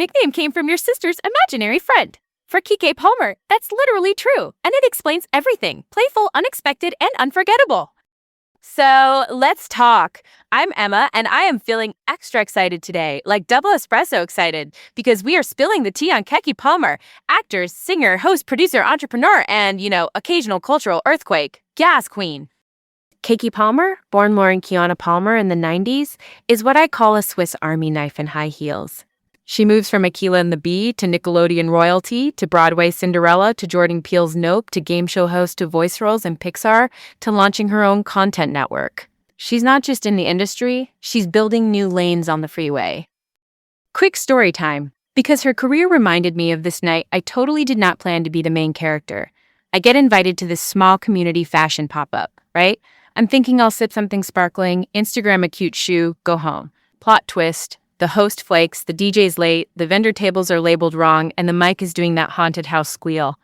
nickname came from your sister's imaginary friend. For Keke Palmer, that's literally true, and it explains everything. Playful, unexpected, and unforgettable. So let's talk. I'm Emma, and I am feeling extra excited today, like double espresso excited, because we are spilling the tea on Keke Palmer, actor, singer, host, producer, entrepreneur, and, occasional cultural earthquake, gas queen. Keke Palmer, born Lauren Kiana Palmer in the 90s, is what I call a Swiss Army knife in high heels. She moves from Akeelah and the Bee to Nickelodeon royalty to Broadway Cinderella to Jordan Peele's Nope to game show host to voice roles in Pixar to launching her own content network. She's not just in the industry, she's building new lanes on the freeway. Quick story time. Because her career reminded me of this night, I totally did not plan to be the main character. I get invited to this small community fashion pop-up, right? I'm thinking I'll sip something sparkling, Instagram a cute shoe, go home. Plot twist. The host flakes, the DJ's late, the vendor tables are labeled wrong, and the mic is doing that haunted house squeal.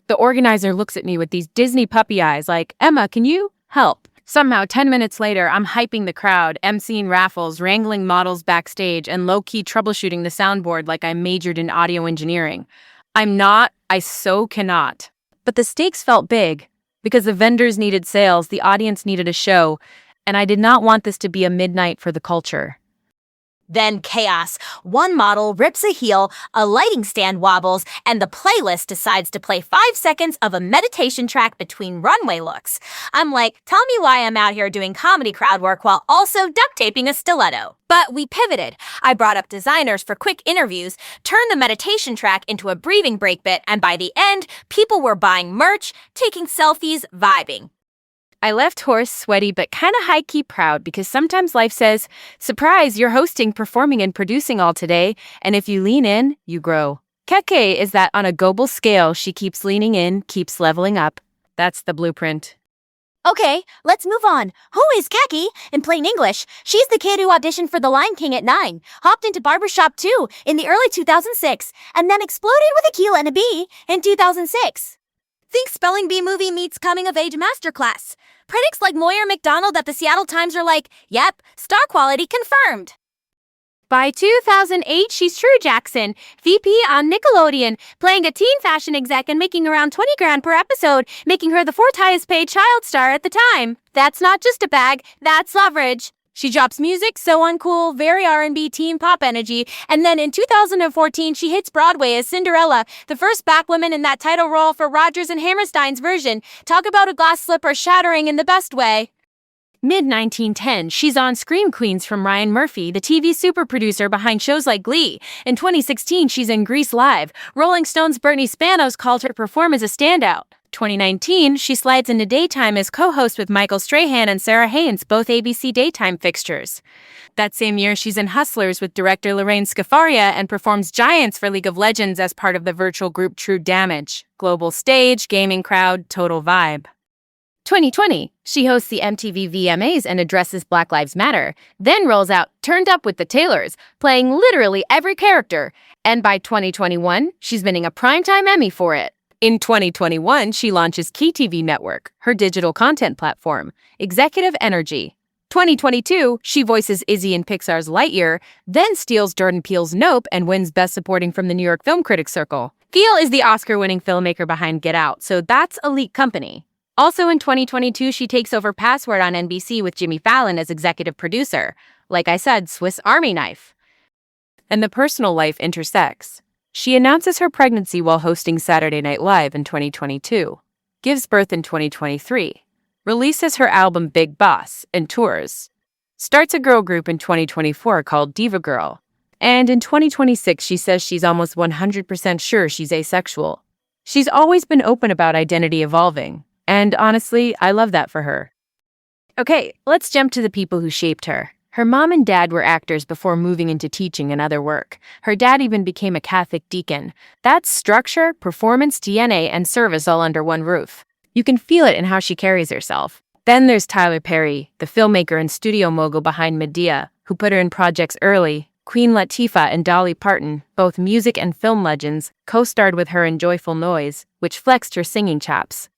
The organizer looks at me with these Disney puppy eyes like, Emma, can you help? Somehow, 10 minutes later, I'm hyping the crowd, emceeing raffles, wrangling models backstage, and low-key troubleshooting the soundboard like I majored in audio engineering. I so cannot. But the stakes felt big, because the vendors needed sales, the audience needed a show, and I did not want this to be a midnight for the culture. Then chaos. One model rips a heel, a lighting stand wobbles, and the playlist decides to play 5 seconds of a meditation track between runway looks. I'm like, tell me why I'm out here doing comedy crowd work while also duct taping a stiletto. But we pivoted. I brought up designers for quick interviews, turned the meditation track into a breathing break bit, and by the end, people were buying merch, taking selfies, vibing. I left hoarse, sweaty, but kind of high-key proud because sometimes life says, surprise, you're hosting, performing, and producing all today, and if you lean in, you grow. Keke is that on a global scale, she keeps leaning in, keeps leveling up. That's the blueprint. Okay, let's move on. Who is Keke? In plain English, she's the kid who auditioned for The Lion King at 9, hopped into Barbershop 2 in the early 2006, and then exploded with Akeelah and a Bee in 2006. Think Spelling Bee movie meets coming of age masterclass. Critics like Moyer McDonald at the Seattle Times are like, yep, star quality confirmed. By 2008, she's True Jackson, VP on Nickelodeon, playing a teen fashion exec and making around $20,000 per episode, making her the 4th highest paid child star at the time. That's not just a bag, that's leverage. She drops music, so uncool, very R&B teen pop energy, and then in 2014 she hits Broadway as Cinderella, the first black woman in that title role for Rodgers and Hammerstein's version. Talk about a glass slipper shattering in the best way. Mid-1910, she's on Scream Queens from Ryan Murphy, the TV super producer behind shows like Glee. In 2016, she's in Grease Live. Rolling Stone's Brittany Spanos called her perform as a standout. 2019, she slides into daytime as co-host with Michael Strahan and Sarah Haynes, both ABC daytime fixtures. That same year, she's in Hustlers with director Lorraine Scafaria and performs Giants for League of Legends as part of the virtual group True Damage. Global stage, gaming crowd, total vibe. 2020, she hosts the MTV VMAs and addresses Black Lives Matter, then rolls out Turned Up with the Taylors, playing literally every character. And by 2021, she's winning a Primetime Emmy for it. In 2021, she launches Key TV Network, her digital content platform, Executive Energy. 2022, she voices Izzy in Pixar's Lightyear, then steals Jordan Peele's Nope and wins Best Supporting from the New York Film Critics Circle. Peele is the Oscar-winning filmmaker behind Get Out, so that's elite company. Also in 2022, she takes over Password on NBC with Jimmy Fallon as executive producer. Like I said, Swiss Army knife. And the personal life intersects. She announces her pregnancy while hosting Saturday Night Live in 2022, gives birth in 2023, releases her album Big Boss and tours, starts a girl group in 2024 called Diva Girl, and in 2026 she says she's almost 100% sure she's asexual. She's always been open about identity evolving, and honestly, I love that for her. Okay, let's jump to the people who shaped her. Her mom and dad were actors before moving into teaching and other work. Her dad even became a Catholic deacon. That's structure, performance, DNA, and service all under one roof. You can feel it in how she carries herself. Then there's Tyler Perry, the filmmaker and studio mogul behind Medea, who put her in projects early. Queen Latifah and Dolly Parton, both music and film legends, co-starred with her in Joyful Noise, which flexed her singing chops.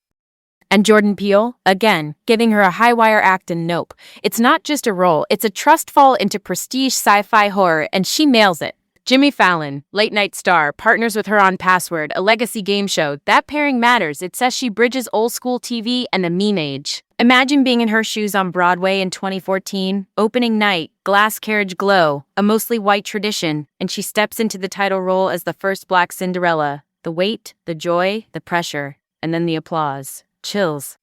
And Jordan Peele, again, giving her a high-wire act in Nope. It's not just a role, it's a trust fall into prestige sci-fi horror, and she nails it. Jimmy Fallon, late-night star, partners with her on Password, a legacy game show. That pairing matters. It says she bridges old-school TV and a meme age. Imagine being in her shoes on Broadway in 2014. Opening night, glass carriage glow, a mostly white tradition, and she steps into the title role as the first Black Cinderella. The weight, the joy, the pressure, and then the applause. Chills.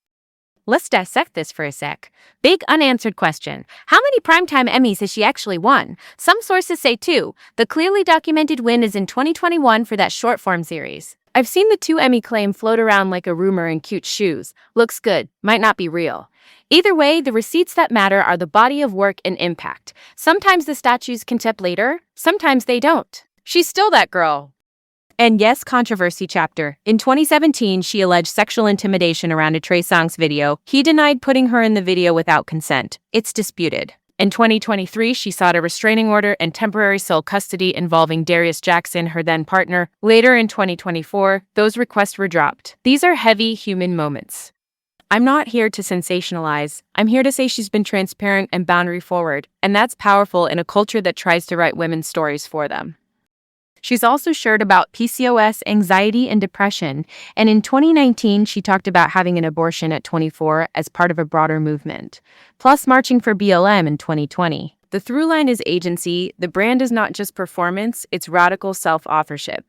Let's dissect this for a sec. Big unanswered question. How many primetime Emmys has she actually won? Some sources say 2. The clearly documented win is in 2021 for that short-form series. I've seen the 2 Emmy claim float around like a rumor in cute shoes. Looks good, might not be real. Either way, the receipts that matter are the body of work and impact. Sometimes the statues can tip later, sometimes they don't. She's still that girl. And yes, controversy chapter. In 2017, she alleged sexual intimidation around a Trey Songz video. He denied putting her in the video without consent. It's disputed. In 2023, she sought a restraining order and temporary sole custody involving Darius Jackson, her then partner. Later in 2024, those requests were dropped. These are heavy human moments. I'm not here to sensationalize. I'm here to say she's been transparent and boundary forward, and that's powerful in a culture that tries to write women's stories for them. She's also shared about PCOS, anxiety, and depression, and in 2019, she talked about having an abortion at 24 as part of a broader movement, plus marching for BLM in 2020. The through line is agency. The brand is not just performance, it's radical self-authorship.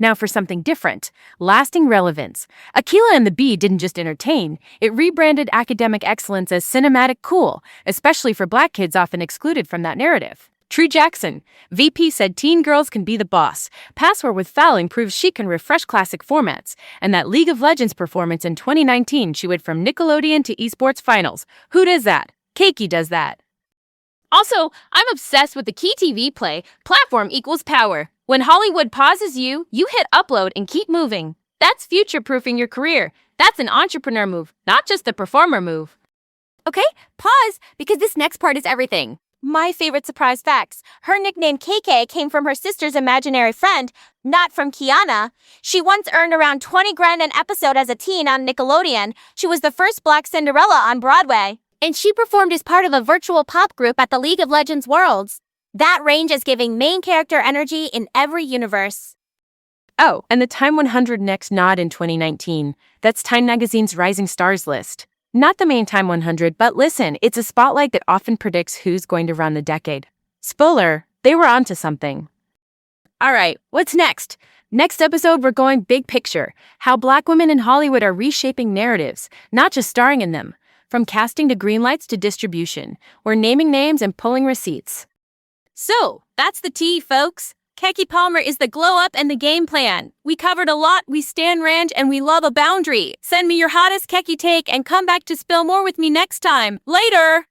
Now for something different, lasting relevance. Akeelah and the Bee didn't just entertain, it rebranded academic excellence as cinematic cool, especially for Black kids often excluded from that narrative. True Jackson, VP said teen girls can be the boss. Password with Fallon proves she can refresh classic formats. And that League of Legends performance in 2019, she went from Nickelodeon to esports finals. Who does that? Keke does that. Also, I'm obsessed with the key TV play, platform equals power. When Hollywood pauses you, you hit upload and keep moving. That's future-proofing your career. That's an entrepreneur move, not just a performer move. Okay, pause, because this next part is everything. My favorite surprise facts. Her nickname Keke came from her sister's imaginary friend, not from Kiana. She once earned around 20 grand an episode as a teen on Nickelodeon. She was the first Black Cinderella on Broadway. And she performed as part of a virtual pop group at the League of Legends Worlds. That range is giving main character energy in every universe. Oh, and the Time 100 Next nod in 2019. That's Time Magazine's Rising Stars list. Not the main Time 100, but listen, it's a spotlight that often predicts who's going to run the decade. Spoiler, they were onto something. All right, what's next? Next episode, we're going big picture. How Black women in Hollywood are reshaping narratives, not just starring in them. From casting to greenlights to distribution. We're naming names and pulling receipts. So, that's the tea, folks. Keke Palmer is the glow up and the game plan. We covered a lot, we stand range, and we love a boundary. Send me your hottest Keke take and come back to spill more with me next time. Later!